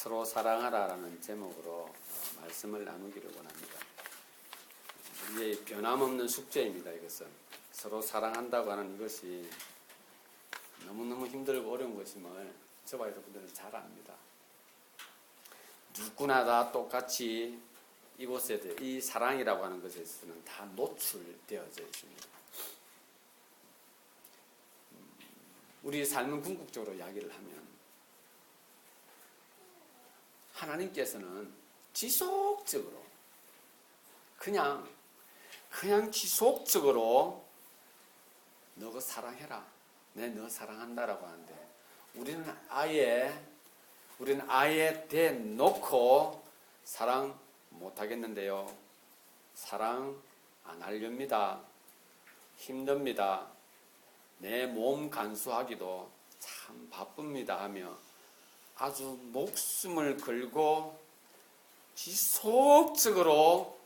서로 사랑하라라는 제목으로 말씀을 나누기를 원합니다. 우리의 변함없는 숙제입니다. 이것은 서로 사랑한다고 하는 이것이 너무너무 힘들고 어려운 것임을 저와 여러분들은 잘 압니다. 누구나 다 똑같이 이곳에 이 사랑이라고 하는 것에서는 다 노출되어져 있습니다. 우리 삶은 궁극적으로 이야기를 하면 하나님께서는 지속적으로 그냥 지속적으로 너가 사랑해라, 내 너 사랑한다라고 하는데 우리는 아예 대놓고 사랑 못하겠는데요, 사랑 안 하렵니다, 힘듭니다, 내 몸 간수하기도 참 바쁩니다 하며 아주 목숨을 걸고 지속적으로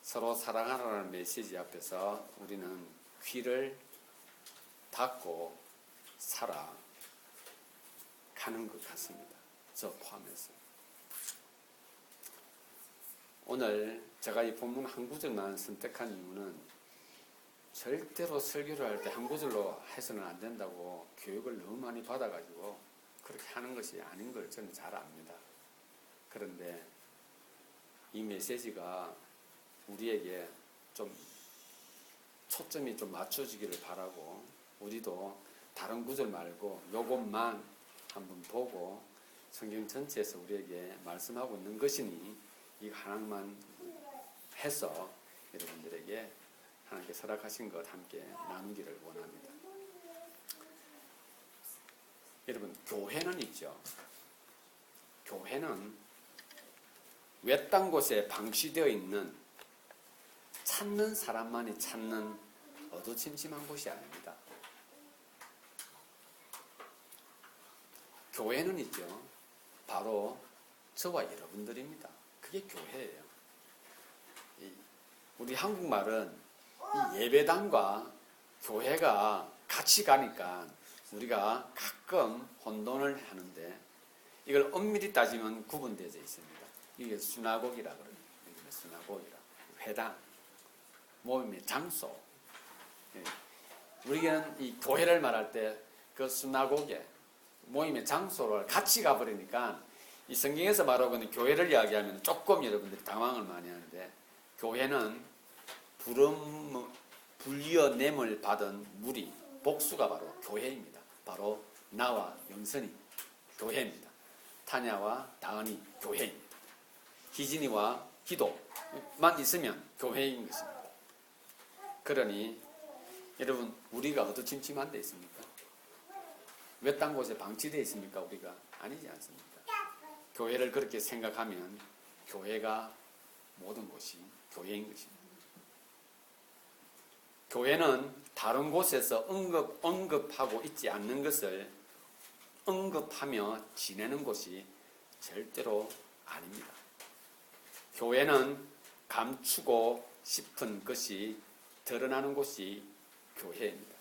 서로 사랑하라는 메시지 앞에서 우리는 귀를 닫고 살아가는 것 같습니다. 저 포함해서. 오늘 제가 이 본문 한 구절만 선택한 이유는 절대로 설교를 할 때 한 구절로 해서는 안 된다고 교육을 너무 많이 받아가지고 그렇게 하는 것이 아닌 걸 저는 잘 압니다. 그런데 이 메시지가 우리에게 좀 초점이 좀 맞춰지기를 바라고, 우리도 다른 구절 말고 요것만 한번 보고 성경 전체에서 우리에게 말씀하고 있는 것이니 이거 하나만 해서 여러분들에게 하나님께 허락하신 것 함께 나누기를 원합니다. 여러분, 교회는 있죠. 교회는 외딴 곳에 방치되어 있는 찾는 사람만이 찾는 어두침침한 곳이 아닙니다. 교회는 있죠. 바로 저와 여러분들입니다. 그게 교회예요. 우리 한국말은 이 예배당과 교회가 같이 가니까 우리가 가끔 혼돈을 하는데 이걸 엄밀히 따지면 구분되어 있습니다. 이게 수나고기라 그래요. 수나고기라. 회당, 모임의 장소. 우리는 이 교회를 말할 때 그 수나고게, 모임의 장소를 같이 가버리니까 이 성경에서 말하고 있는 교회를 이야기하면 조금 여러분들이 당황을 많이 하는데, 교회는 불리어냄을 받은 무리, 복수가 바로 교회입니다. 바로 나와 영선이 교회입니다. 타냐와 다은이 교회입니다. 희진이와 기도만 있으면 교회인 것입니다. 그러니 여러분, 우리가 어두침침한 데 있습니까? 외딴 곳에 방치되어 있습니까? 우리가 아니지 않습니까? 교회를 그렇게 생각하면 교회가 모든 곳이 교회인 것입니다. 교회는 다른 곳에서 언급하고 있지 않는 것을 언급하며 지내는 곳이 절대로 아닙니다. 교회는 감추고 싶은 것이 드러나는 곳이 교회입니다.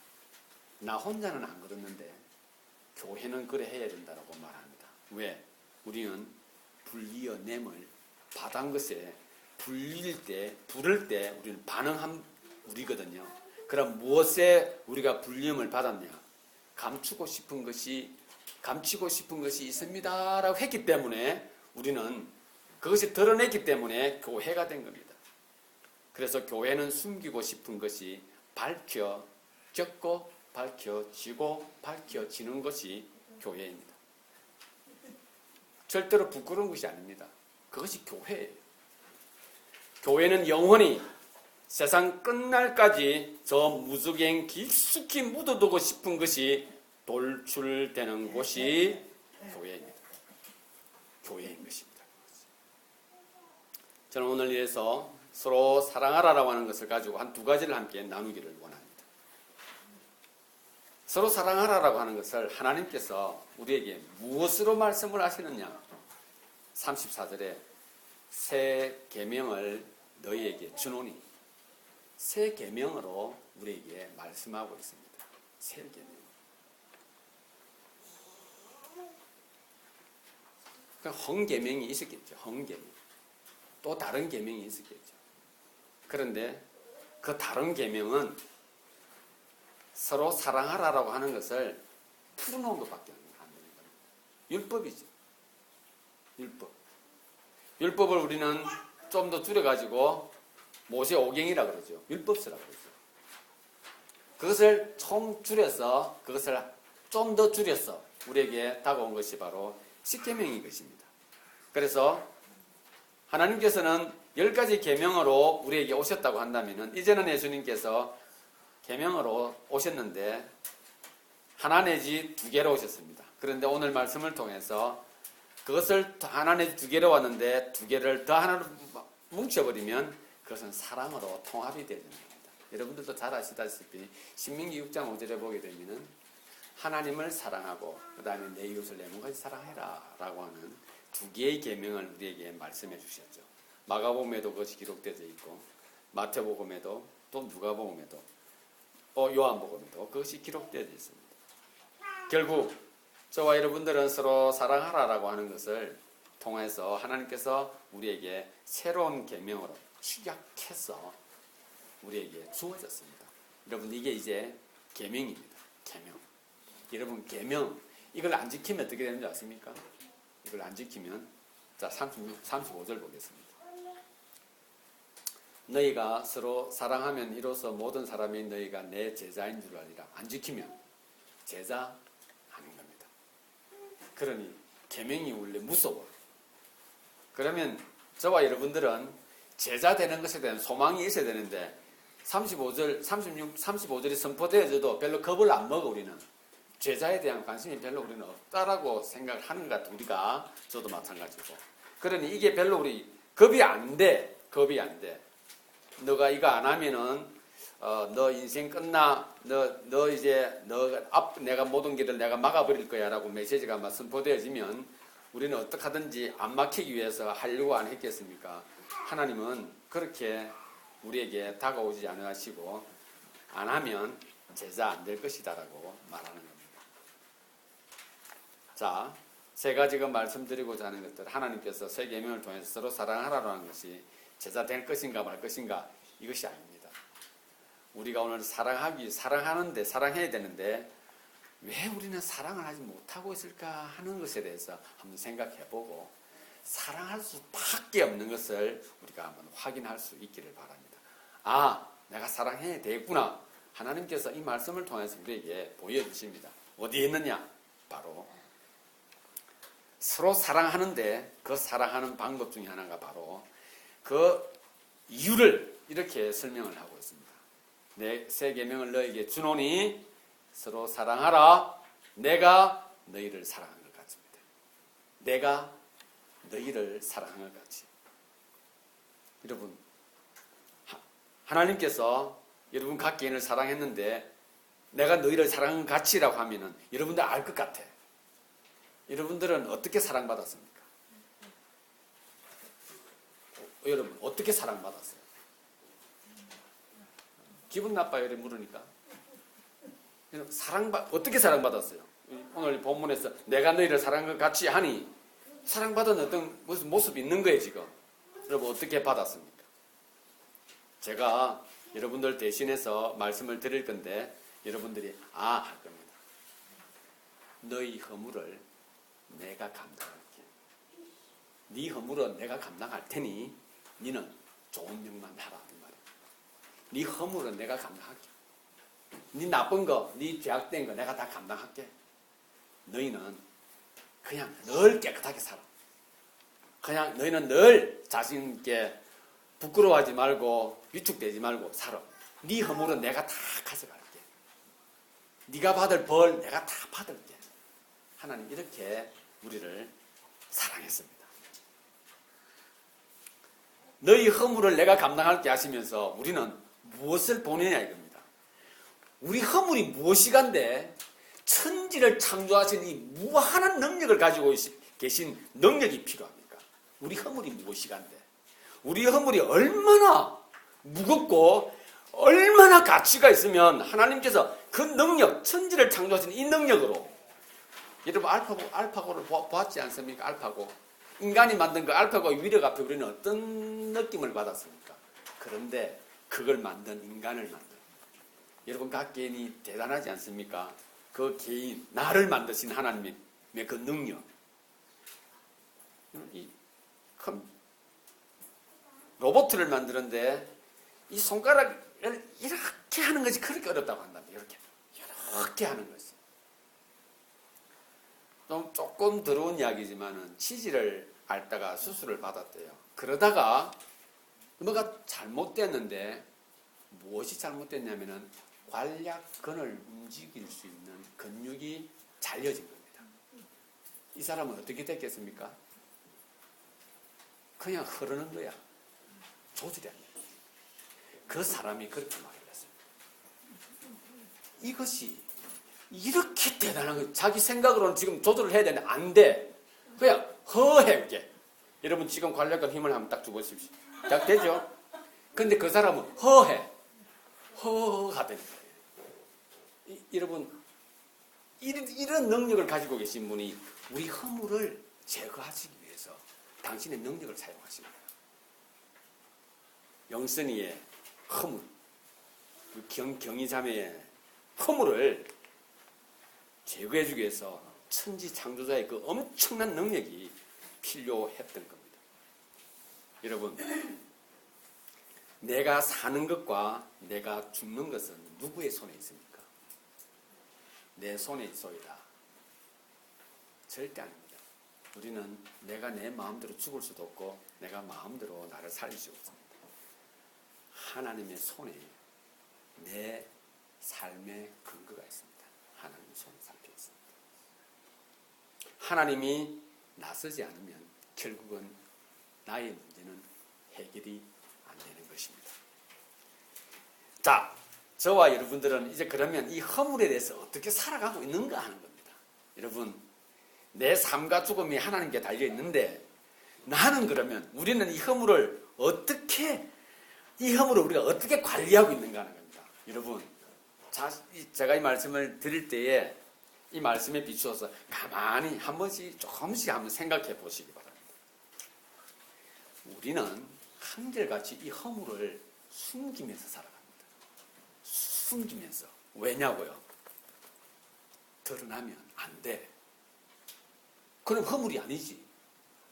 나 혼자는 안 그러는데 교회는 그래 해야 된다고 말합니다. 왜? 우리는 불리어냄을 받은 것에 부를 때 우리는 반응한 우리거든요. 그럼 무엇에 우리가 불리움을 받았냐? 감추고 싶은 것이 있습니다라고 했기 때문에 우리는 그것이 드러냈기 때문에 교회가 된 겁니다. 그래서 교회는 숨기고 싶은 것이 밝혀졌고 밝혀지고 밝혀지는 것이 교회입니다. 절대로 부끄러운 것이 아닙니다. 그것이 교회예요. 교회는 영원히 세상 끝날까지 저 무속행 깊숙이 묻어두고 싶은 것이 돌출되는 곳이 교회입니다. 교회인 것입니다. 저는 오늘 이래서 서로 사랑하라라고 하는 것을 가지고 한 두 가지를 함께 나누기를 원합니다. 서로 사랑하라라고 하는 것을 하나님께서 우리에게 무엇으로 말씀을 하시느냐? 34절에 새 계명을 너희에게 주노니, 새 계명으로 우리에게 말씀하고 있습니다. 새 계명. 헌계명이 있었겠죠. 헌계명. 또 다른 계명이 있었겠죠. 그런데 그 다른 계명은 서로 사랑하라라고 하는 것을 풀어놓은 것밖에 안 되는 겁니다. 율법이죠. 율법. 율법을 우리는 좀 더 줄여가지고 모세 오경이라 그러죠. 율법서라 그러죠. 그것을 좀 줄여서, 그것을 좀 더 줄여서 우리에게 다가온 것이 바로 십계명인 것입니다. 그래서 하나님께서는 10가지 계명으로 우리에게 오셨다고 한다면, 이제는 예수님께서 계명으로 오셨는데 하나 내지 2개로 오셨습니다. 그런데 오늘 말씀을 통해서 그것을 하나 내지 2개로 왔는데 2개를 더 하나로 뭉쳐버리면 그것은 사랑으로 통합이 되는 겁니다. 여러분들도 잘 아시다시피 신명기 6장 5절에 보게 되면은 하나님을 사랑하고 그 다음에 내 이웃을 내 몸같이 사랑해라 라고 하는 2개의 계명을 우리에게 말씀해 주셨죠. 마가복음에도 그것이 기록되어 있고 마태복음에도 또 누가복음에도 또 요한복음에도 그것이 기록되어 있습니다. 결국 저와 여러분들은 서로 사랑하라라고 하는 것을 통해서 하나님께서 우리에게 새로운 계명으로 축약해서 우리에게 주어졌습니다. 여러분, 이게 이제 계명입니다. 계명. 여러분, 계명 이걸 안 지키면 어떻게 되는지 아십니까? 이걸 안 지키면, 자, 35절 보겠습니다. 너희가 서로 사랑하면 이로써 모든 사람이 너희가 내 제자인 줄 알리라. 안 지키면 제자 아닌 겁니다. 그러니 계명이 원래 무서워. 그러면 저와 여러분들은 제자 되는 것에 대한 소망이 있어야 되는데 35절이 선포되어져도 별로 겁을 안 먹어. 우리는 제자에 대한 관심이 별로 우리는 없다라고 생각을 하는 것 같아. 우리가, 저도 마찬가지고. 그러니 이게 별로 우리 겁이 안 돼. 겁이 안 돼. 너가 이거 안 하면은 너 인생 끝나. 너 이제 내가 모든 길을 내가 막아버릴 거야라고 메시지가 막 선포되어지면 우리는 어떻게 하든지 안 막히기 위해서 하려고 안 했겠습니까? 하나님은 그렇게 우리에게 다가오지 않으시고 안 하면 제자 안 될 것이다라고 말하는 겁니다. 자, 제가 지금 말씀드리고자 하는 것들, 하나님께서 새 계명을 통해서 서로 사랑하라는 것이 제자 될 것인가 말 것인가, 이것이 아닙니다. 우리가 오늘 사랑하는데, 사랑해야 되는데 왜 우리는 사랑을 하지 못하고 있을까 하는 것에 대해서 한번 생각해보고 사랑할 수밖에 없는 것을 우리가 한번 확인할 수 있기를 바랍니다. 아, 내가 사랑해야 되겠구나. 하나님께서 이 말씀을 통해서 우리에게 보여주십니다. 어디에 있느냐? 바로 서로 사랑하는데 그 사랑하는 방법 중에 하나가 바로 그 이유를 이렇게 설명을 하고 있습니다. 내 새 계명을 너에게 주노니 서로 사랑하라. 내가 너희를 사랑한 것 같습니다. 내가 너희를 사랑한 것 같이. 여러분, 하나님께서 여러분 각 개인을 사랑했는데 내가 너희를 사랑한 것 같이라고 하면은 여러분들 알 것 같아. 여러분들은 어떻게 사랑받았습니까? 여러분 어떻게 사랑받았어요? 기분 나빠요? 이렇게 물으니까. 어떻게 사랑받았어요? 오늘 본문에서 내가 너희를 사랑한 것 같이 하니 사랑받은 어떤 무슨 모습이 있는 거예요 지금. 여러분 어떻게 받았습니까? 제가 여러분들 대신해서 말씀을 드릴 건데 여러분들이 할 겁니다. 너희 허물을 내가 감당할게. 네 허물은 내가 감당할 테니 너는 좋은 명만 하라. 네 허물은 내가 감당할게. 네 나쁜 거, 네 죄악된 거 내가 다 감당할게. 너희는 그냥 늘 깨끗하게 살아. 그냥 너희는 늘 자신있게 부끄러워하지 말고 위축되지 말고 살아. 네 허물은 내가 다 가져갈게. 네가 받을 벌 내가 다 받을게. 하나님 이렇게 우리를 사랑했습니다. 너희 허물을 내가 감당할게 하시면서 우리는 무엇을 보내냐 이겁니다. 우리 허물이 무엇이간데 천지를 창조하신 이 무한한 능력을 가지고 계신 능력이 필요합니까? 우리 허물이 무엇이간데 우리 허물이 얼마나 무겁고 얼마나 가치가 있으면 하나님께서 그 능력, 천지를 창조하신 이 능력으로, 여러분 알파고를 보았지 않습니까? 알파고 인간이 만든 그 알파고 위력 앞에 우리는 어떤 느낌을 받았습니까? 그런데 그걸 만든 인간을 만든 여러분 각 개인이 대단하지 않습니까? 그 개인 나를 만드신 하나님의 그 능력 이 로봇을 만드는데 이 손가락을 이렇게 하는 것이 그렇게 어렵다고 한답니다. 이렇게 하는 것이 좀 조금 더러운 이야기지만은 치질을 앓다가 수술을 받았대요. 그러다가 뭐가 잘못됐는데 무엇이 잘못됐냐면은 관략근을 움직일 수 있는 근육이 잘려진 겁니다. 이 사람은 어떻게 됐겠습니까? 그냥 흐르는 거야. 조절이 안 돼. 그 사람이 그렇게 말을 했습니다. 이것이 이렇게 대단한 거 자기 생각으로는 지금 조절을 해야 되는데 안 돼. 그냥 허해 그게. 여러분 지금 관략근 힘을 한번 딱 주보십시오. 딱 되죠? 근데 그 사람은 허해. 허하다는 거예요. 여러분 이런 능력을 가지고 계신 분이 우리 허물을 제거하시기 위해서 당신의 능력을 사용하신 거예요. 영선이의 허물, 경이자매의 허물을 제거해주기 위해서 천지 창조자의 그 엄청난 능력이 필요했던 겁니다. 여러분, 내가 사는 것과 내가 죽는 것은 누구의 손에 있습니까? 내 손에 있소이다. 절대 아닙니다. 우리는 내가 내 마음대로 죽을 수도 없고 내가 마음대로 나를 살릴 수 없습니다. 하나님의 손에 내 삶의 근거가 있습니다. 하나님의 손에 살펴 있습니다. 하나님이 나서지 않으면 결국은 나의 문제는 해결이 안 되는 것입니다. 자, 저와 여러분들은 이제 그러면 이 허물에 대해서 어떻게 살아가고 있는가 하는 겁니다. 여러분, 내 삶과 죽음이 하나님께 달려 있는데 나는 그러면 우리는 이 허물을 우리가 어떻게 관리하고 있는가 하는 겁니다. 여러분, 제가 이 말씀을 드릴 때에 이 말씀에 비추어서 가만히 한 번씩 조금씩 한번 생각해 보시기 바랍니다. 우리는 한결같이 이 허물을 숨기면서 살아갑니다. 숨기면서. 왜냐고요? 드러나면 안 돼. 그건 허물이 아니지.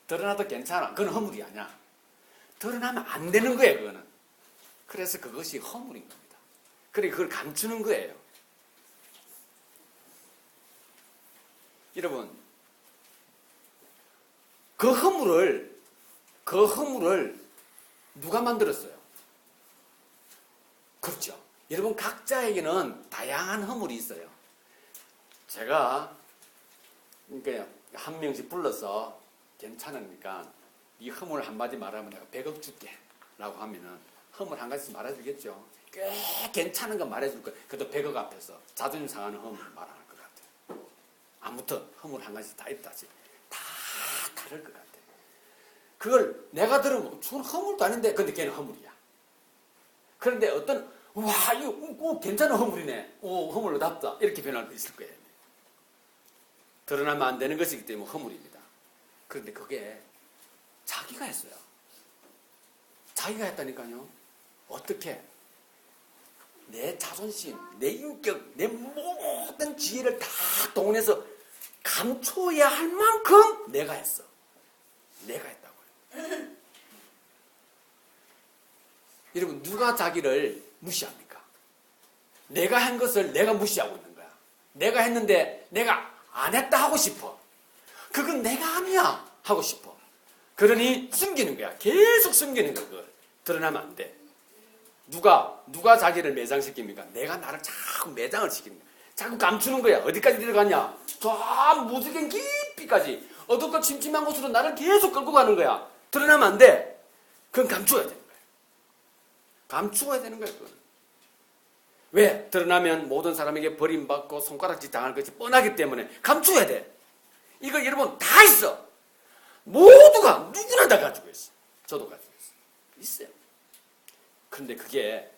드러나도 괜찮아. 그건 허물이 아니야. 드러나면 안 되는 거예요, 그거는. 그래서 그것이 허물인 겁니다. 그래, 그걸 감추는 거예요. 여러분, 그 허물을 누가 만들었어요? 그렇죠. 여러분, 각자에게는 다양한 허물이 있어요. 제가, 그러니까 한 명씩 불러서 괜찮으니까 이 허물 한마디 말하면 내가 100억 줄게 라고 하면은 허물 한 가지씩 말해주겠죠. 꽤 괜찮은 거 말해줄 거예요. 그래도 100억 앞에서 자존심 상하는 허물 말 안 할 것 같아요. 아무튼 허물 한 가지 다 있다지. 다 다를 것 같아요. 그걸 내가 들으면 저건 허물도 아닌데 근데 걔는 허물이야. 그런데 어떤 와 이거 괜찮은 허물이네. 허물로 답다. 이렇게 변할 수 있을 거예요. 드러나면 안 되는 것이기 때문에 허물입니다. 그런데 그게 자기가 했어요. 자기가 했다니까요. 어떻게? 내 자존심, 내 인격, 내 모든 지혜를 다 동원해서 감춰야 할 만큼 내가 했어. 내가 했다고요. 여러분, 누가 자기를 무시합니까? 내가 한 것을 내가 무시하고 있는 거야. 내가 했는데 내가 안 했다 하고 싶어. 그건 내가 아니야 하고 싶어. 그러니 숨기는 거야. 계속 숨기는 거야. 그걸. 드러나면 안 돼. 누가 자기를 매장시킵니까? 내가 나를 자꾸 매장을 시키는 거야. 자꾸 감추는 거야. 어디까지 들어가냐? 저 무지개 깊이까지 어둡고 침침한 곳으로 나를 계속 끌고 가는 거야. 드러나면 안 돼. 그건 감추어야 되는 거야. 감추어야 되는 거야. 그건. 왜? 드러나면 모든 사람에게 버림받고 손가락질 당할 것이 뻔하기 때문에 감추어야 돼. 이거 여러분 다 있어. 모두가 누구나 다 가지고 있어. 저도 가지고 있어. 있어요. 근데 그게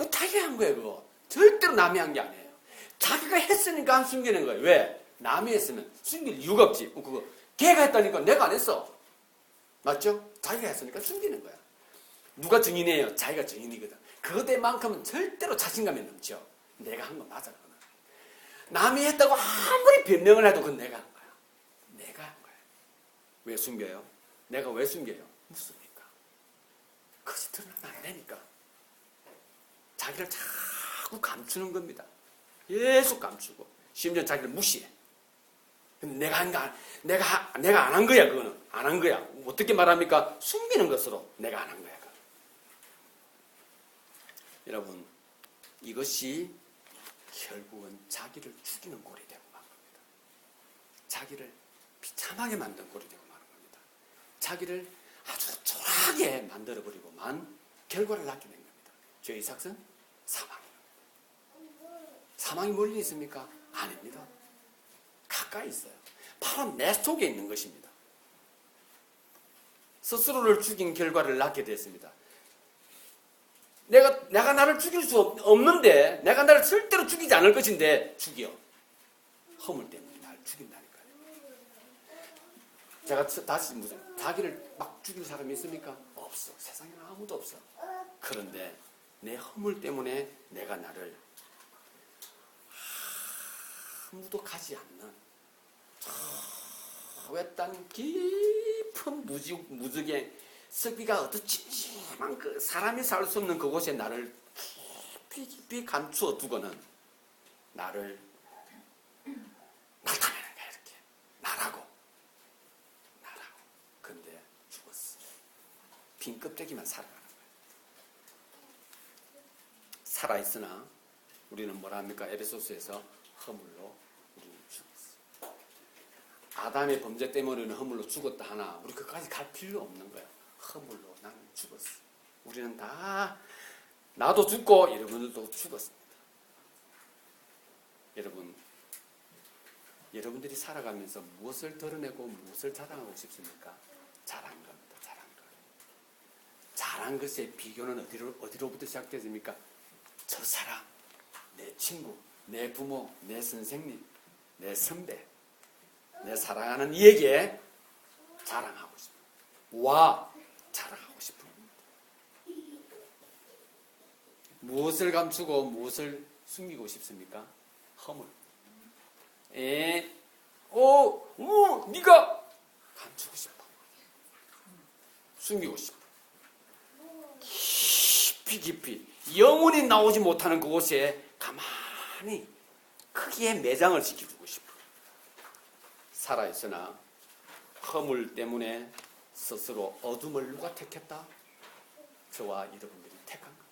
자기가 한 거예요. 그거 절대로 남이 한 게 아니에요. 자기가 했으니까 안 숨기는 거예요. 왜? 남이 했으면 숨길 이유가 없지. 그거 걔가 했다니까 내가 안 했어. 맞죠? 자기가 했으니까 숨기는 거야. 누가 증인이에요? 자기가 증인이거든. 그것만큼은 절대로 자신감이 넘쳐. 내가 한 거 맞아. 그거는. 남이 했다고 아무리 변명을 해도 그건 내가 한 거야. 내가 한 거야. 왜 숨겨요? 내가 왜 숨겨요? 무섭니까? 그것이 드러나면 안 되니까. 자기를 자꾸 감추는 겁니다. 계속 감추고 심지어 자기를 무시해. 근데 내가 안 한 거야. 그거는 안 한 거야. 어떻게 말합니까? 숨기는 것으로 내가 안 한 거야. 그건. 여러분, 이것이 결국은 자기를 죽이는 꼴이 되고 만 겁니다. 자기를 비참하게 만든 꼴이 되고 마는 겁니다. 자기를 아주 초라하게 만들어버리고만 결과를 낳게 된 겁니다. 죄의 삭은 사망입니다. 사망이 멀리 있습니까? 아닙니다. 가까이 있어요. 바로 내 속에 있는 것입니다. 스스로를 죽인 결과를 낳게 됐습니다. 내가 나를 죽일 수 없는데, 내가 나를 절대로 죽이지 않을 것인데 죽여. 허물 때문에 나를 죽인다니까요. 제가 다시 자기를 막 죽일 사람이 있습니까? 없어. 세상에는 아무도 없어. 그런데 내 허물 때문에 내가 나를 아무도 가지 않는 외딴 깊은 무지개 습기가 어떤 찜찜한 그 사람이 살 수 없는 그곳에 나를 깊이 감추어 두고는 나를 나타내는 거야. 이렇게 나라고. 근데 죽었어. 빈 껍데기만 살아가는 거야. 살아있으나 우리는 뭐라 합니까? 에베소서에서 허물로 우리는 죽었어. 아담의 범죄 때문에는 허물로 죽었다 하나 우리 그까지 갈 필요 없는 거야. 허물로 나는 죽었어. 우리는 다 나도 죽고 여러분들도 죽었습니다. 여러분들이 살아가면서 무엇을 드러내고 무엇을 자랑하고 싶습니까? 잘한 겁니다. 잘한 것. 잘한 것의 비교는 어디로부터 시작되십니까? 저 사람, 내 친구, 내 부모, 내 선생님, 내 선배, 내 사랑하는 이에게 자랑하고 싶어요. 자랑하고 싶은 겁니다. 무엇을 감추고 무엇을 숨기고 싶습니까? 허물. 네가 감추고 싶어. 숨기고 싶어. 깊이 영원히 나오지 못하는 그곳에 가만히 크게 매장을 시켜주고 싶어. 살아있으나 허물 때문에 스스로 어둠을 누가 택했다? 저와 여러분들이 택한 겁니다.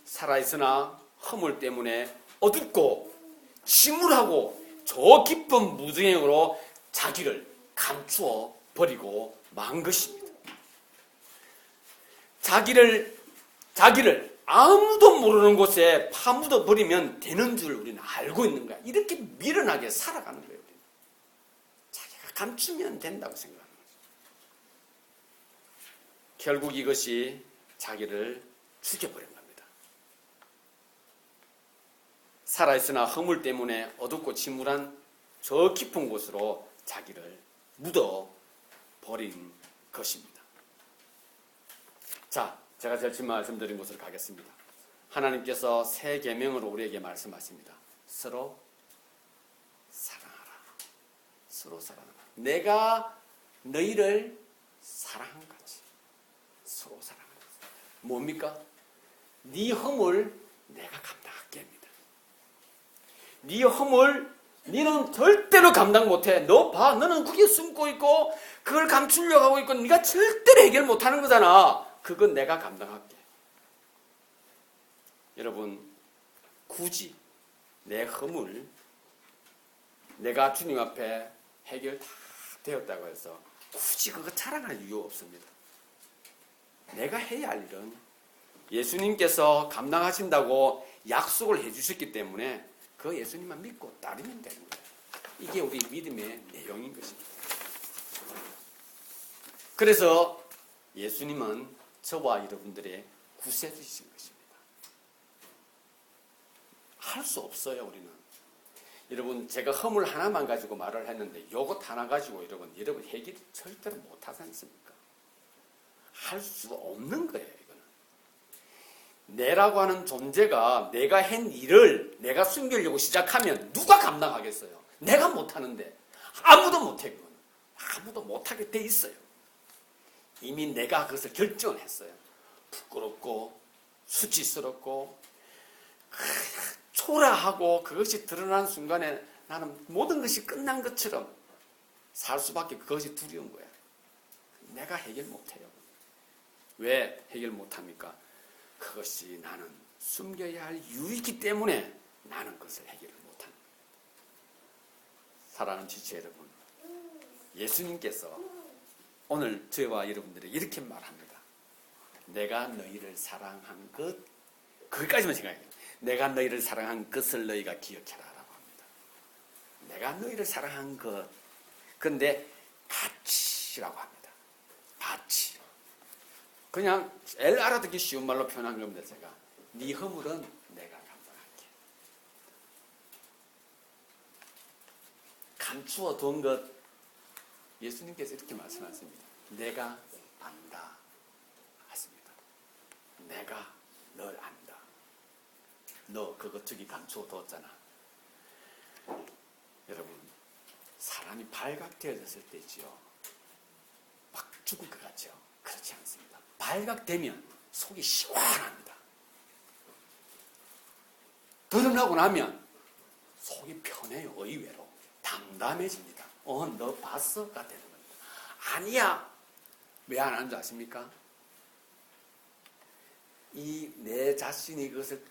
살아있으나 허물 때문에 어둡고 침울하고 저 깊은 무정행으로 자기를 감추어 버리고 만 것입니다. 자기를 아무도 모르는 곳에 파묻어 버리면 되는 줄 우리는 알고 있는 거야. 이렇게 미련하게 살아가는 거예요. 우리는. 자기가 감추면 된다고 생각하는 거죠. 결국 이것이 자기를 죽여버린 겁니다. 살아있으나 허물 때문에 어둡고 침울한 저 깊은 곳으로 자기를 묻어버린 것입니다. 자, 제가 제일 처음 말씀드린 곳으로 가겠습니다. 하나님께서 새 계명으로 우리에게 말씀하십니다. 서로 사랑하라. 서로 사랑하라. 내가 너희를 사랑한 같이 서로 사랑하라. 뭡니까? 네 허물 내가 감당할게 합니다. 네 허물 너는 절대로 감당 못해. 너 봐. 너는 그게 숨고 있고 그걸 감추려고 하고 있고 네가 절대로 해결 못하는 거잖아. 그건 내가 감당할게. 여러분, 굳이 내 허물 내가 주님 앞에 해결 다 되었다고 해서 굳이 그거 자랑할 이유 없습니다. 내가 해야 할 일은 예수님께서 감당하신다고 약속을 해주셨기 때문에 그 예수님만 믿고 따르면 되는 거예요. 이게 우리 믿음의 내용인 것입니다. 그래서 예수님은 저와 여러분들의 구세주이신 것입니다. 할 수 없어요. 우리는 여러분 제가 허물 하나만 가지고 말을 했는데 요것 하나 가지고 여러분 해결 절대로 못하지 않습니까? 할 수 없는 거예요. 이거는 내라고 하는 존재가 내가 한 일을 내가 숨기려고 시작하면 누가 감당하겠어요? 내가 못하는데 아무도 못해. 그건 아무도 못하게 돼 있어요. 이미 내가 그것을 결정을 했어요. 부끄럽고 수치스럽고 초라하고 그것이 드러나는 순간에 나는 모든 것이 끝난 것처럼 살 수밖에 그것이 두려운 거야. 내가 해결 못해요. 왜 해결 못합니까? 그것이 나는 숨겨야 할 이유이기 때문에 나는 그것을 해결을 못합니다. 사랑하는 지체 여러분, 예수님께서 오늘 저와 여러분들이 이렇게 말합니다. 내가 너희를 사랑한 것, 거기까지만 생각해요. 내가 너희를 사랑한 것을 너희가 기억해라 라고 합니다. 내가 너희를 사랑한 것, 근데 같이라고 합니다. 같이. 그냥 알아듣기 쉬운 말로 표현한 겁니다. 제가 네 허물은 내가 감당할게. 감추어 둔 것, 예수님께서 이렇게 말씀하십니다. 내가 안다 하십니다. 내가 널 안다. 너 그것 저기 감추어 뒀잖아. 여러분, 사람이 발각되어졌을 때지요. 막 죽을 것 같죠? 그렇지 않습니다. 발각되면 속이 시원합니다. 드러나고 나면 속이 편해요. 의외로. 담담해집니다. 너 봤어?가 되는 겁니다. 아니야. 왜 안 하는 줄 아십니까? 이 내 자신이 그것을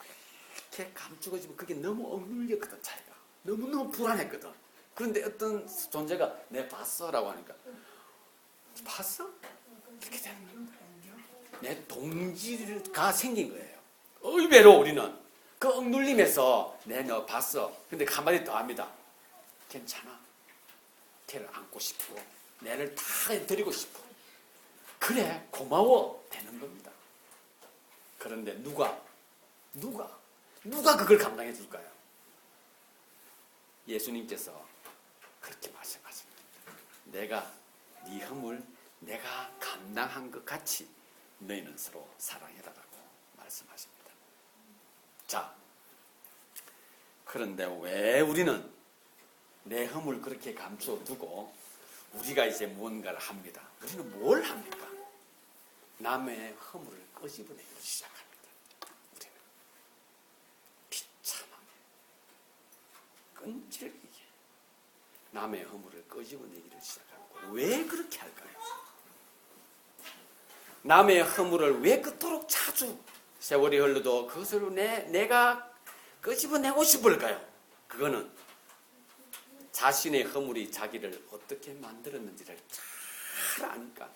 이렇게 감추고 있으면 그게 너무 억눌렸거든. 자기가. 너무너무 불안했거든. 그런데 어떤 존재가 내 봤어라고 하니까 봤어? 이렇게 되는 겁니다. 내 동지가 생긴 거예요. 의외로 우리는 그 억눌림에서 내 너 봤어. 근데 한마디 더 합니다. 괜찮아. 걔를 안고 싶고 내를 다 드리고 싶어. 그래 고마워 되는 겁니다. 그런데 누가 그걸 감당해 줄까요? 예수님께서 그렇게 말씀하십니다. 내가 네 허물 내가 감당한 것 같이 너희는 서로 사랑해라라고 말씀하십니다. 자, 그런데 왜 우리는 내 허물 그렇게 감추어 두고 우리가 이제 무언가를 합니다. 우리는 뭘 합니까? 남의 허물을 끄집어내기 시작합니다. 우리는 비참하게 끈질기게 남의 허물을 끄집어내기를 시작합니다. 왜 그렇게 할까요? 남의 허물을 왜 그토록 자주 세월이 흘러도 그것을 내가 끄집어내고 싶을까요? 그거는 자신의 허물이 자기를 어떻게 만들었는지를 잘 아니까,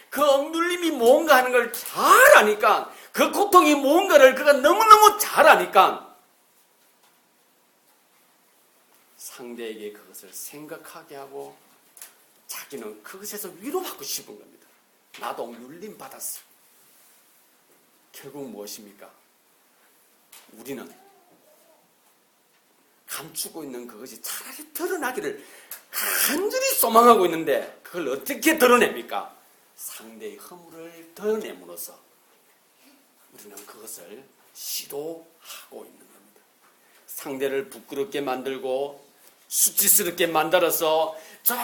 그 억눌림이 뭔가 하는 걸 잘 아니까, 그 고통이 뭔가를 그가 너무너무 잘 아니까 상대에게 그것을 생각하게 하고 자기는 그것에서 위로받고 싶은 겁니다. 나도 눌림 받았어. 결국 무엇입니까? 우리는 감추고 있는 그것이 차라리 드러나기를 간절히 소망하고 있는데 그걸 어떻게 드러냅니까? 상대의 허물을 드러냄으로써 우리는 그것을 시도하고 있는 겁니다. 상대를 부끄럽게 만들고 수치스럽게 만들어서 저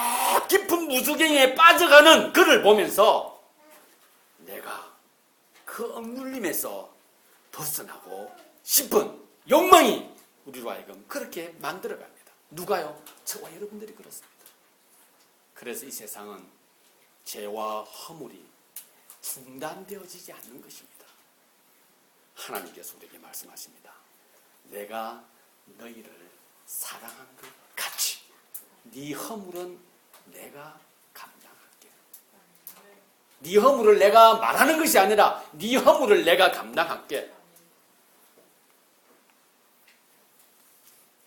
깊은 무수경에 빠져가는 그를 보면서 내가 그 억눌림에서 벗어나고 싶은 욕망이 우리로 하여금 그렇게 만들어갑니다. 누가요? 저와 여러분들이 그렇습니다. 그래서 이 세상은 죄와 허물이 중단되어지지 않는 것입니다. 하나님께서 우리에게 말씀하십니다. 내가 너희를 사랑한 것 같이 네 허물은 내가 감당할게. 네 허물을 내가 말하는 것이 아니라 네 허물을 내가 감당할게.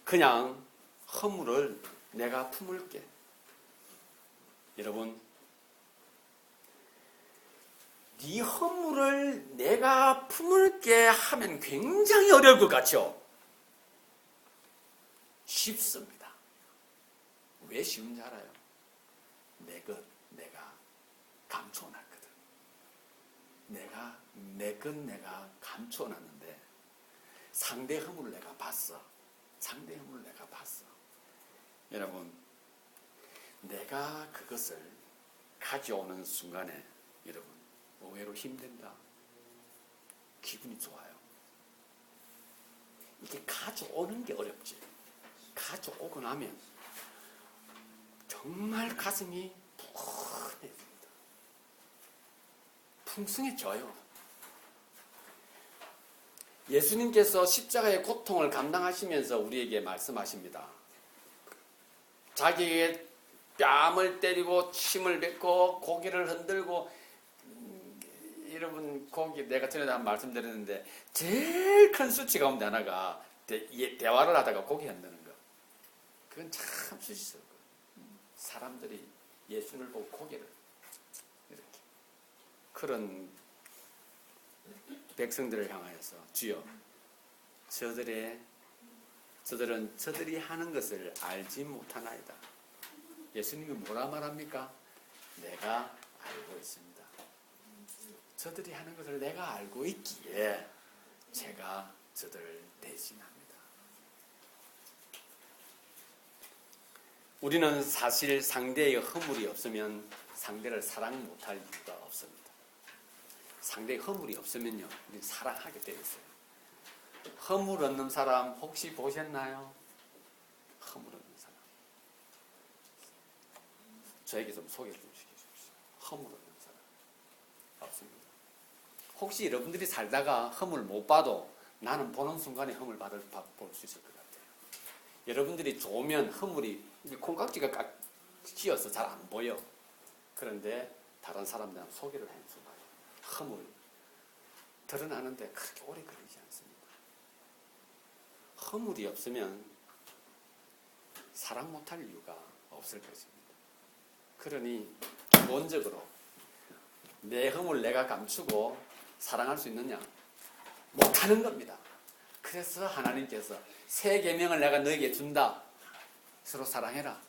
그냥 허물을 내가 품을게. 여러분, 네 허물을 내가 품을게 하면 굉장히 어려울 것 같죠? 쉽습니다. 왜 쉬운지 알아요? 내가 감춰놨거든. 내가 감춰놨는데 상대 허물을 내가 봤어. 여러분, 내가 그것을 가져오는 순간에 여러분 의외로 힘든다. 기분이 좋아요. 이게 가져오는 게 어렵지. 가져오고 나면 정말 가슴이 푸근해집니다. 풍성해져요. 예수님께서 십자가의 고통을 감당하시면서 우리에게 말씀하십니다. 자기에게 뺨을 때리고 침을 뱉고 고개를 흔들고, 여러분 고기 내가 전에도 한 말씀드렸는데 제일 큰 수치 가운데 하나가 대화를 하다가 고개 흔드는 거. 그건 참 수치스러워. 사람들이 예수를 보고 고개를 이렇게, 그런 백성들을 향하여서 주여 저들은 저들이 하는 것을 알지 못하나이다. 예수님이 뭐라 말합니까? 내가 알고 있습니다. 저들이 하는 것을 내가 알고 있기에 제가 저들을 대신합니다. 우리는 사실 상대의 허물이 없으면 상대를 사랑 못할 이유가 없습니다. 상대의 허물이 없으면요, 우리는 사랑하게 되어 있어요. 허물 없는 사람 혹시 보셨나요? 허물 없는 사람. 저에게 좀 소개 좀 시켜주십시오. 허물 없는 사람. 없습니다. 혹시 여러분들이 살다가 허물 못 봐도 나는 보는 순간에 허물 볼 수 있을 것 같아요. 여러분들이 좋으면 허물이 콩깍지가 깍 씌어서 잘 안 보여. 그런데 다른 사람들한테 소개를 해주면 허물 드러나는데 그렇게 오래 걸리지 않습니다. 허물이 없으면 사랑 못할 이유가 없을 것입니다. 그러니 기본적으로 내 허물 내가 감추고 사랑할 수 있느냐? 못하는 겁니다. 그래서 하나님께서 새 계명을 내가 너에게 준다. 서로 사랑해라.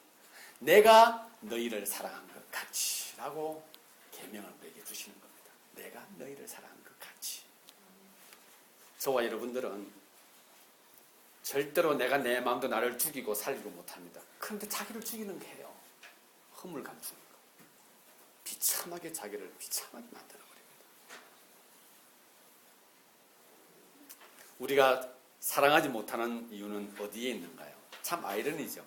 내가 너희를 사랑한 것 같이 라고 계명을 너에게 주시는 겁니다. 내가 너희를 사랑한 것 같이. 저와 여러분들은 절대로 내가 내 마음도 나를 죽이고 살리고 못합니다. 그런데 자기를 죽이는 게 해요. 허물 감추는 거. 비참하게 자기를 비참하게 만들어버립니다. 우리가 사랑하지 못하는 이유는 어디에 있는가요? 참 아이러니죠.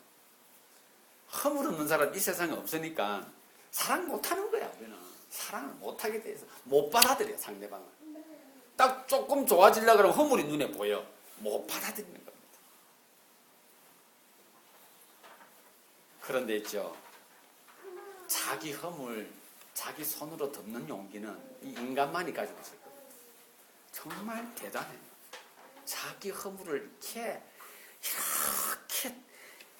허물 없는 사람 이 세상에 없으니까 사랑 못하는 거야. 우리는 사랑을 못하게 돼서 못 받아들여. 상대방을 딱 조금 좋아지려고 그러면 허물이 눈에 보여. 못 받아들이는 겁니다. 그런데 있죠, 자기 허물 자기 손으로 덮는 용기는 이 인간만이 가지고 있을 겁니다. 정말 대단해요. 자기 허물을 이렇게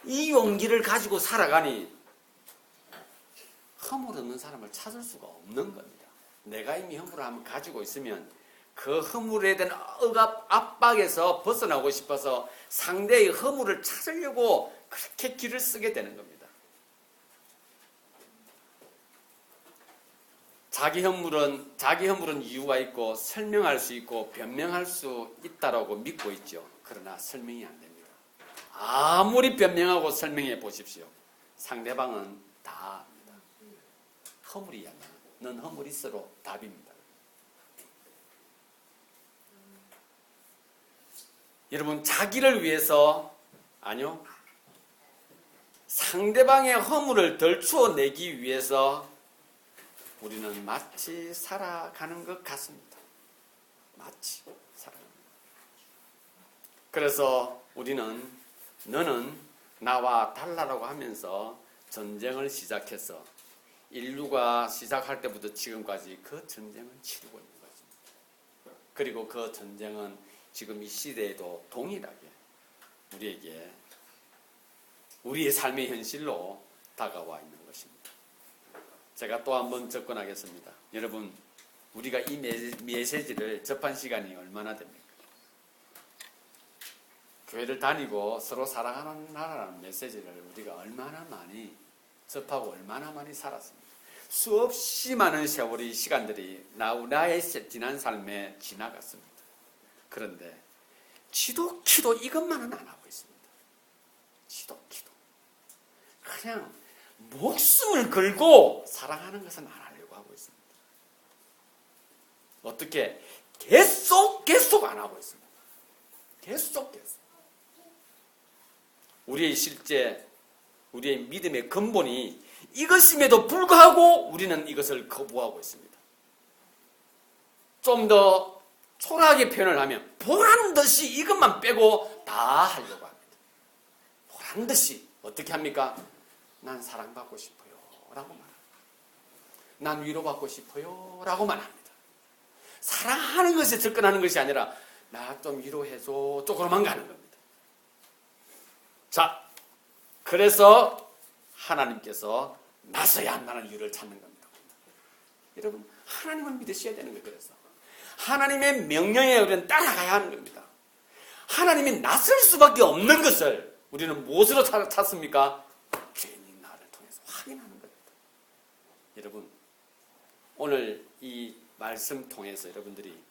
이 용기를 가지고 살아가니 허물 없는 사람을 찾을 수가 없는 겁니다. 내가 이미 허물을 한번 가지고 있으면 그 허물에 대한 압박에서 벗어나고 싶어서 상대의 허물을 찾으려고 그렇게 길을 쓰게 되는 겁니다. 자기 허물은 이유가 있고 설명할 수 있고 변명할 수 있다라고 믿고 있죠. 그러나 설명이 안 됩니다. 아무리 변명하고 설명해 보십시오. 상대방은 다 압니다. 허물이야. 넌 허물 있어로 답입니다. 여러분, 자기를 위해서, 아니요, 상대방의 허물을 덜추어내기 위해서 우리는 마치 살아가는 것 같습니다. 마치 살아가는 것. 그래서 우리는 너는 나와 달라라고 하면서 전쟁을 시작해서 인류가 시작할 때부터 지금까지 그 전쟁을 치르고 있는 것입니다. 그리고 그 전쟁은 지금 이 시대에도 동일하게 우리에게 우리의 삶의 현실로 다가와 있는 것입니다. 제가 또 한번 접근하겠습니다. 여러분, 우리가 이 메시지를 접한 시간이 얼마나 됩니까? 교회를 다니고 서로 사랑하는 메시지를 우리가 얼마나 많이 접하고 얼마나 많이 살았습니다. 수없이 많은 세월이 시간들이 나의 지난 삶에 지나갔습니다. 그런데 기도 이것만은 안 하고 있습니다. 기도 그냥 목숨을 걸고 사랑하는 것은 안 하려고 하고 있습니다. 어떻게? 계속 안 하고 있습니다. 계속 우리의 믿음의 근본이 이것임에도 불구하고 우리는 이것을 거부하고 있습니다. 좀 더 초라하게 표현을 하면 보란듯이 이것만 빼고 다 하려고 합니다. 보란듯이 어떻게 합니까? 난 사랑받고 싶어요 라고 말합니다. 난 위로받고 싶어요 라고만 합니다. 사랑하는 것에 접근하는 것이 아니라 나 좀 위로해줘 쪽으로만 가는 겁니다. 자, 그래서 하나님께서 나서야 한다는 이유를 찾는 겁니다. 여러분, 하나님을 믿으셔야 되는 거예요. 그래서 하나님의 명령에 우리는 따라가야 하는 겁니다. 하나님이 나설 수밖에 없는 것을 우리는 무엇으로 찾습니까? 죄인인 나를 통해서 확인하는 겁니다. 여러분, 오늘 이 말씀 통해서 여러분들이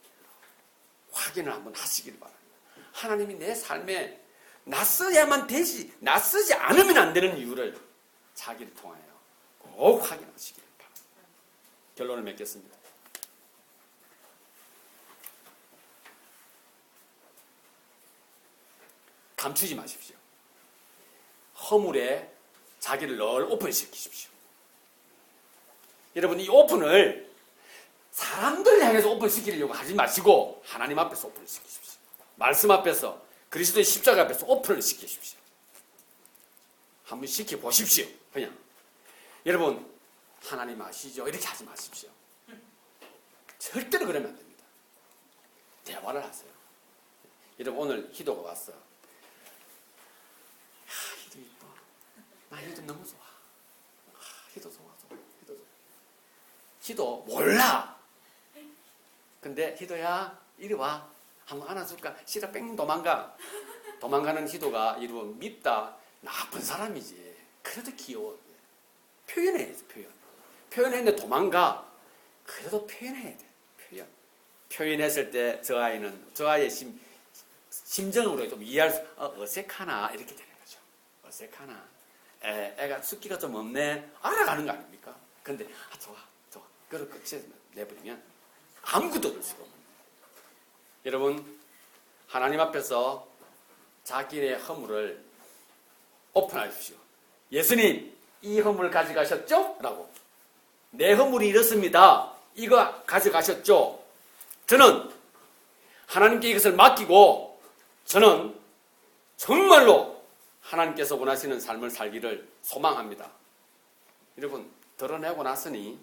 확인을 한번 하시길 바랍니다. 하나님이 내 삶에 낯서야만 되지, 낯서지 않으면 안 되는 이유를 자기를 통하여 꼭 확인하시길 바랍니다. 결론을 맺겠습니다. 감추지 마십시오. 허물에 자기를 늘 오픈시키십시오. 여러분, 이 오픈을 사람들 향해서 오픈시키려고 하지 마시고 하나님 앞에서 오픈시키십시오. 말씀 앞에서, 그리스도의 십자가 앞에서 오픈을 시키십시오. 한번 시켜보십시오. 그냥 여러분, 하나님 아시죠? 이렇게 하지 마십시오. 절대로 그러면 안 됩니다. 대화를 하세요. 여러분, 오늘 희도가 왔어. 희도 이뻐. 나 희도 너무 좋아. 희도 좋아. 희도 몰라. 근데 희도야, 이리 와. 한번 안아줄까? 싫어, 뺑 도망가. 도망가는 희도가 이러면 밉다. 나쁜 사람이지. 그래도 귀여워. 표현해야 돼, 표현했는데 도망가. 그래도 표현해야 돼, 표현했을 때 저 아이의 심정으로 좀 이해할 수, 어색하나. 이렇게 되는 거죠. 어색하나. 애가 숫기가 좀 없네. 알아가는 거 아닙니까? 근데, 좋아. 그렇게 내버리면 아무것도 될 수가 없는 거예요. 여러분, 하나님 앞에서 자기의 허물을 오픈하십시오. 예수님, 이 허물 가져가셨죠? 라고. 내 허물이 이렇습니다. 이거 가져가셨죠? 저는 하나님께 이것을 맡기고 저는 정말로 하나님께서 원하시는 삶을 살기를 소망합니다. 여러분, 드러내고 나서니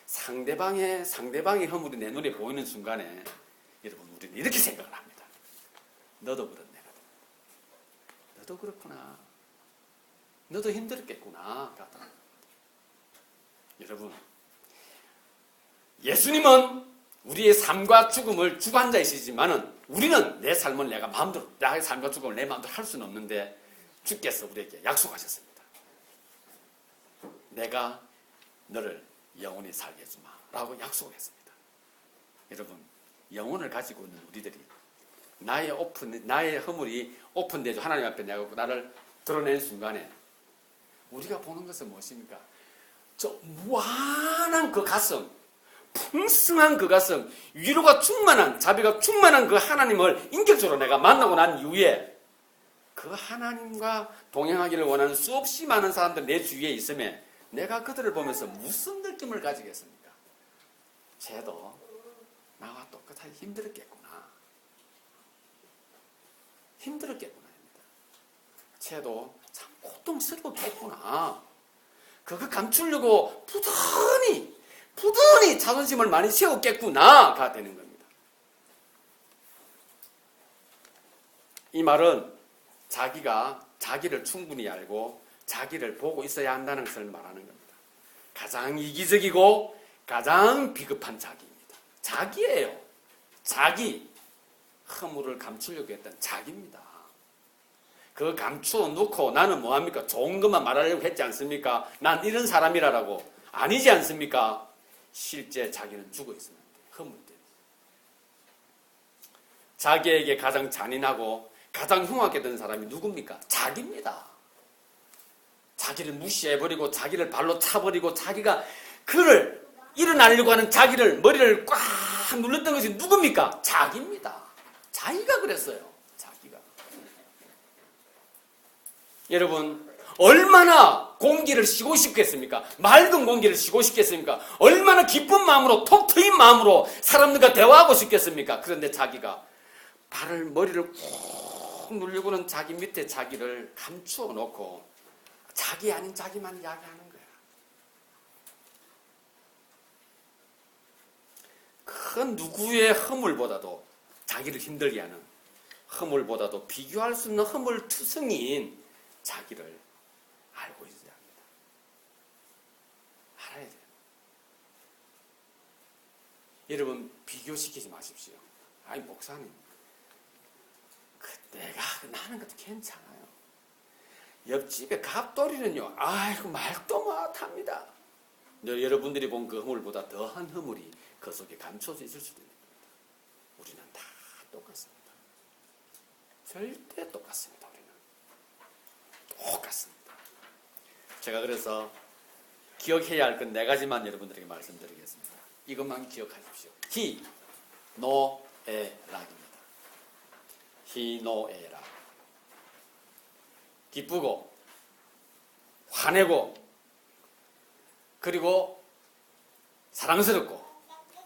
상대방의 허물이 내 눈에 보이는 순간에 여러분, 우리는 이렇게 생각을 합니다. 너도 그렇네. 너도 그렇구나. 너도 힘들었겠구나. 여러분, 예수님은 우리의 삶과 죽음을 주관자이시지만은 우리는 내 삶을 나의 삶과 죽음을 내 마음대로 할 수는 없는데 주께서 우리에게 약속하셨습니다. 내가 너를 영원히 살게 해주마 라고 약속했습니다. 여러분, 영혼을 가지고 있는 우리들이 나의 허물이 오픈되죠. 하나님 앞에 나를 드러낸 순간에 우리가 보는 것은 무엇입니까? 저 무한한 그 가슴, 풍성한 그 가슴, 위로가 충만한, 자비가 충만한 그 하나님을 인격적으로 내가 만나고 난 이후에 그 하나님과 동행하기를 원하는 수없이 많은 사람들 내 주위에 있으면 내가 그들을 보면서 무슨 느낌을 가지겠습니까? 쟤도 나와 똑같이 힘들었겠구나. 힘들었겠구나. 쟤도 참 고통스러웠겠구나. 그거 감추려고 부단히 자존심을 많이 세웠겠구나가 되는 겁니다. 이 말은 자기를 충분히 알고 자기를 보고 있어야 한다는 것을 말하는 겁니다. 가장 이기적이고 가장 비겁한 자기입니다. 자기예요. 자기. 허물을 감추려고 했던 자기입니다. 그 감추어 놓고 나는 뭐합니까? 좋은 것만 말하려고 했지 않습니까? 난 이런 사람이라고. 아니지 않습니까? 실제 자기는 죽어 있으면 허물 때문에. 자기에게 가장 잔인하고 가장 흉하게 된 사람이 누굽니까? 자기입니다. 자기를 무시해버리고 자기를 발로 차버리고 자기가 그를 일어나려고 하는 자기를 머리를 꽉 눌렀던 것이 누굽니까? 자기입니다. 자기가 그랬어요. 자기가. 여러분 얼마나 공기를 쉬고 싶겠습니까? 맑은 공기를 쉬고 싶겠습니까? 얼마나 기쁜 마음으로 톡 트인 마음으로 사람들과 대화하고 싶겠습니까? 그런데 자기가 발을 머리를 꾹 누르려고 하는 자기 밑에 자기를 감추어 놓고 자기 아닌 자기만 이야기하는 거야. 그 누구의 허물보다도 자기를 힘들게 하는 허물보다도 비교할 수 없는 허물투성이인 자기를 알고 있어야 합니다. 알아야 돼요. 여러분 비교시키지 마십시오. 아니 목사님 나는 것도 괜찮아요. 옆집에 갑돌이는요 아이고 말도 못합니다. 여러분들이 본 그 허물보다 더한 허물이 그 속에 감춰져 있을 수도 있는 겁니다. 우리는 다 똑같습니다. 절대 똑같습니다. 우리는 똑같습니다. 제가 그래서 기억해야 할 건 네 가지만 여러분들에게 말씀드리겠습니다. 이것만 기억하십시오. 희노애락입니다. 희노애락. 기쁘고 화내고 그리고 사랑스럽고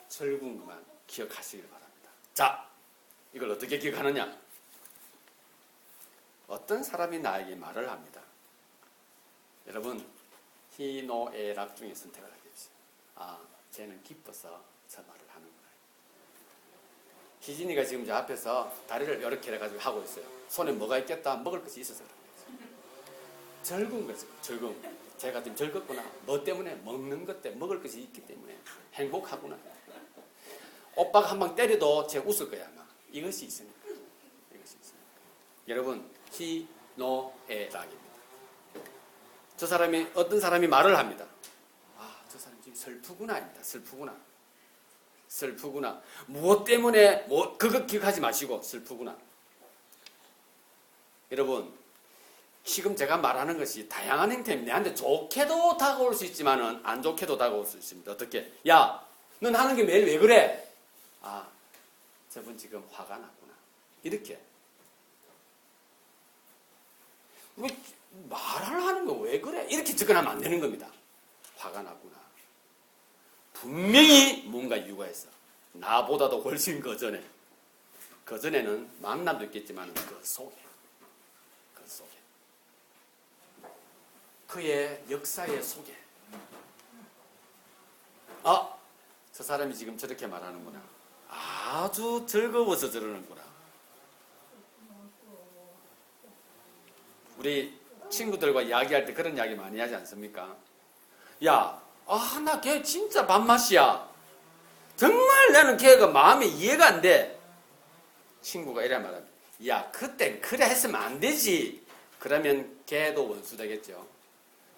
즐거운 것만 기억하시길 바랍니다. 자, 이걸 어떻게 기억하느냐? 어떤 사람이 나에게 말을 합니다. 여러분, 희노애락 중에 선택을 하십시오. 아, 쟤는 기뻐서 저 말을 하는구나. 희진이가 지금 저 앞에서 다리를 이렇게 해가지고 하고 있어요. 손에 뭐가 있겠다? 먹을 것이 있어서 그런 거죠. 즐거운 거죠. 즐거운 거. 제가 지금 즐겁구나. 뭐 때문에? 먹는 것 때문에. 먹을 것이 있기 때문에. 행복하구나. 오빠가 한 방 때려도 제가 웃을 거야 아마. 이것이 있으니까. 이것이 있으니까. 여러분, 희노애락입니다. 저 사람이 어떤 사람이 말을 합니다. 아, 저 사람 지금 슬프구나입니다. 슬프구나. 슬프구나. 무엇 때문에 그거 기억하지 마시고 슬프구나. 여러분, 지금 제가 말하는 것이 다양한 형태입니다. 내한테 좋게도 다가올 수 있지만은 안 좋게도 다가올 수 있습니다. 어떻게? 야, 넌 하는 게 매일 왜 그래? 아, 저분 지금 화가 났구나. 이렇게. 왜 말을 하는 거 왜 그래? 이렇게 접근하면 안 되는 겁니다. 화가 났구나. 분명히 뭔가 이유가 있어. 나보다도 훨씬 그 전에는 만남도 있겠지만 그 속에 그의 역사의 속에 아, 저 사람이 지금 저렇게 말하는구나. 아주 즐거워서 저러는구나. 우리 친구들과 이야기할 때 그런 이야기 많이 하지 않습니까? 야, 나 걔 진짜 밥맛이야. 정말 나는 걔가 마음에 이해가 안 돼. 친구가 이래 말합니다. 야, 그때 그래 했으면 안 되지. 그러면 걔도 원수 되겠죠.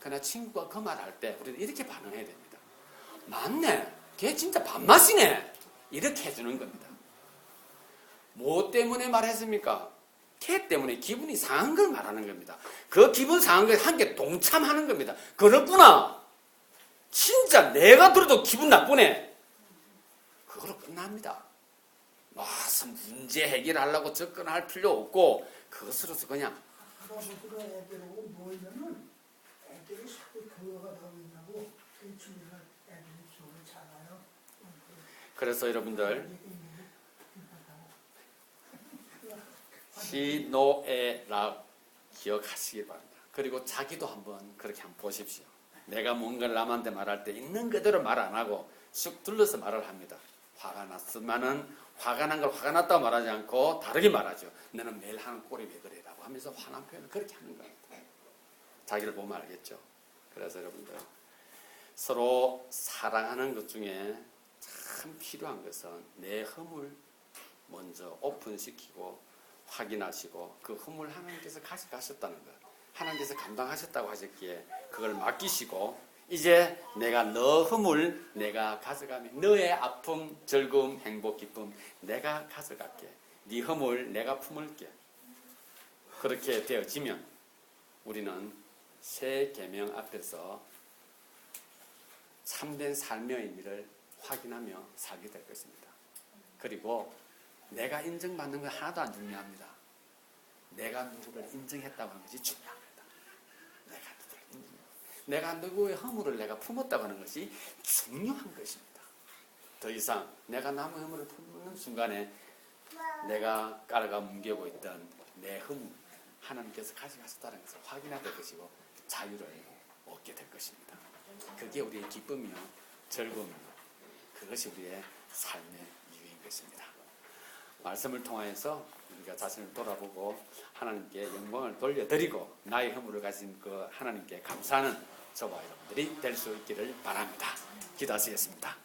그러나 친구가 그 말 할 때 우리는 이렇게 반응해야 됩니다. 맞네. 걔 진짜 밥맛이네. 이렇게 해주는 겁니다. 뭐 때문에 말했습니까? 걔 때문에 기분이 상한 걸 말하는 겁니다. 그 기분 상한 걸 함께 동참하는 겁니다. 그렇구나. 진짜 내가 들어도 기분 나쁘네. 그걸로 끝납니다. 무슨 문제 해결하려고 접근할 필요 없고 그것으로서 그냥 애들하고 모이면은 애들이 자꾸 교화가 더 있나고 그 주변을 애들이 기억을 잘해요. 그래서 여러분들 희노애락 기억하시기 바랍니다. 그리고 자기도 한번 그렇게 한번 보십시오. 내가 뭔가를 남한테 말할 때 있는 그대로 말 안 하고 쑥 둘러서 말을 합니다. 화가 났으면은 화가 난 걸 화가 났다고 말하지 않고 다르게 말하죠. 너는 매일 하는 꼴이 왜 그래? 라고 하면서 화난 표현을 그렇게 하는 겁니다. 자기를 보면 알겠죠. 그래서 여러분들 서로 사랑하는 것 중에 참 필요한 것은 내 허물 먼저 오픈시키고 확인하시고 그 허물 하나님께서 가져가셨다는 것, 하나님께서 감당하셨다고 하셨기에 그걸 맡기시고 이제 내가 너 허물 내가 가져가면 너의 아픔, 즐거움, 행복, 기쁨 내가 가져갈게. 네 허물 내가 품을게. 그렇게 되어지면 우리는 새 계명 앞에서 참된 삶의 의미를 확인하며 살게 될 것입니다. 그리고 내가 인정받는 건 하나도 안 중요합니다. 내가 누구를 인정했다고 하는 것이 중요합니다. 내가 누구의 허물을 내가 품었다고 하는 것이 중요한 것입니다. 더 이상 내가 남의 허물을 품는 순간에 내가 깔아가 뭉개고 있던 내 허물 하나님께서 가져가셨다는 것을 확인해야 될 것이고 자유를 얻게 될 것입니다. 그게 우리의 기쁨이요 즐거움이요 그것이 우리의 삶의 이유인 것입니다. 말씀을 통하여서 우리가 자신을 돌아보고 하나님께 영광을 돌려드리고 나의 허물을 가진 그 하나님께 감사하는 저와 여러분들이 될 수 있기를 바랍니다. 기도하시겠습니다.